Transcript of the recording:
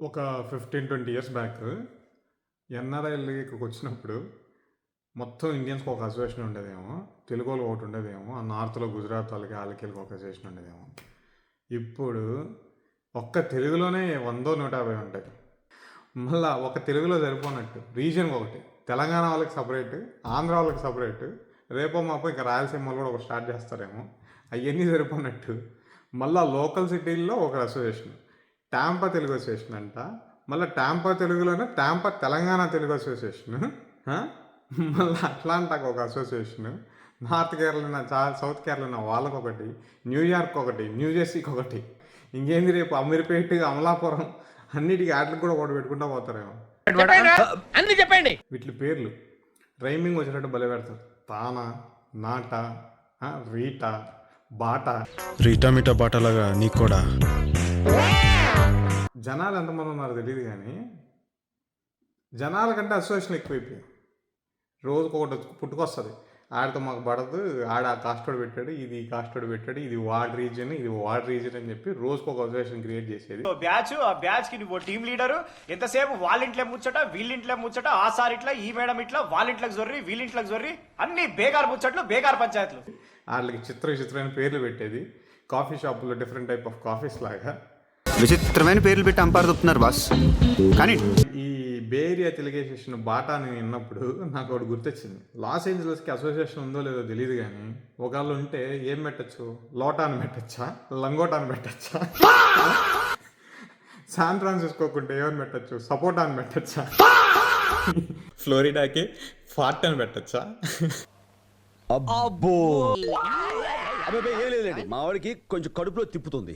ఒక 15-20 years back ఎన్ఆర్ఐలు ఇక్కడికి వచ్చినప్పుడు మొత్తం ఇండియన్స్కి ఒక అసోసియేషన్ ఉండేదేమో, తెలుగు వాళ్ళు ఒకటి ఉండేదేమో, ఆ నార్త్లో గుజరాత్ వాళ్ళకి వాళ్ళకి ఒక అసోసియేషన్ ఉండేదేమో. ఇప్పుడు ఒక్క తెలుగులోనే 100-150 ఉంటాయి. మళ్ళీ ఒక తెలుగులో సరిపోనట్టు రీజన్ ఒకటి, తెలంగాణ వాళ్ళకి సపరేట్, ఆంధ్ర వాళ్ళకి సపరేట్, రేపో మాపో ఇంకా రాయలసీమలో కూడా ఒక స్టార్ట్ చేస్తారేమో. అవన్నీ సరిపోనట్టు మళ్ళీ లోకల్ సిటీల్లో ఒక అసోసియేషన్, ట్యాంపా తెలుగు అసోసియేషన్ అంట. మళ్ళీ ట్యాంపా తెలుగులోనే ట్యాంపా తెలంగాణ తెలుగు అసోసియేషన్, మళ్ళీ అట్లాంటాకు ఒక association, north Kerala south Kerala వాళ్ళకి ఒకటి, న్యూయార్క్ ఒకటి, న్యూజెర్సీకి ఒకటి, ఇంకేంది రేపు అమీర్పేట, అమలాపురం అన్నిటికీ ఆటలకు కూడా ఒకటి పెట్టుకుంటా పోతారేమో. అన్ని చెప్పండి. వీటి పేర్లు రైమింగ్ వచ్చేటట్టు భలే పెడతారు. తానా, నాట, రీటా, బాటా. రీటా మీటా బాటాలాగా నీకు కూడా. జనాలు ఎంతమంది ఉన్నారో తెలియదు కానీ జనాల కంటే అసోసియేషన్ ఎక్కువైపోయాయి. రోజుకు ఒకటి పుట్టుకొస్తుంది, ఆడితో మాకు పడదు, ఆడ ఆ కాస్టోడ్ పెట్టాడు, ఇది కాస్టోడ్ పెట్టాడు, ఇది వార్డ్ రీజన్, ఇది వార్డ్ రీజన్ అని చెప్పి రోజుకు ఒక అసోసియేషన్ క్రియేట్ చేసేది. బ్యాచ్ ఆ బ్యాచ్ కి నువ్వు టీం లీడరు, ఎంతసేపు వాళ్ళింట్లో ముచ్చట, వీళ్ళింట్లో ముచ్చట, ఆ సార్ ఇట్లా, ఈ మేడం ఇట్లా, వాళ్ళింట్లోకి జొర్రి, వీళ్ళింట్లోకి జొర్రి, అన్ని బేగారు ముచ్చట్లు, బేగారు పంచాయతీలు. వాళ్ళకి చిత్రమైన పేర్లు పెట్టేది. కాఫీ షాపుల్లో డిఫరెంట్ టైప్ ఆఫ్ కాఫీస్ లాగా విచిత్రమైన పేర్లు పెట్టి అంపారు తప్పుతున్నారు బాస్. కానీ ఈ బే ఏరియా తెలుగు అసోసియేషన్ బాటా అని విన్నప్పుడు నాకు ఒకటి గుర్తొచ్చింది. లాస్ ఏంజలస్కి అసోసియేషన్ ఉందో లేదో తెలియదు కానీ ఒకవేళ ఉంటే ఏం పెట్టచ్చు? లోటా అని పెట్టచ్చా, లంగోటా అని పెట్టచ్చా, శాన్ ఫ్రాన్సిస్కోకుంటే ఏమని పెట్టచ్చు? సపోటా అని పెట్టచ్చా, ఫ్లోరిడాకి ఫార్ట్ అని పెట్టచ్చా? అబ్బో, అబ్బాయి ఏం లేదండి, మా వాడికి కొంచెం కడుపులో తిప్పుతుంది.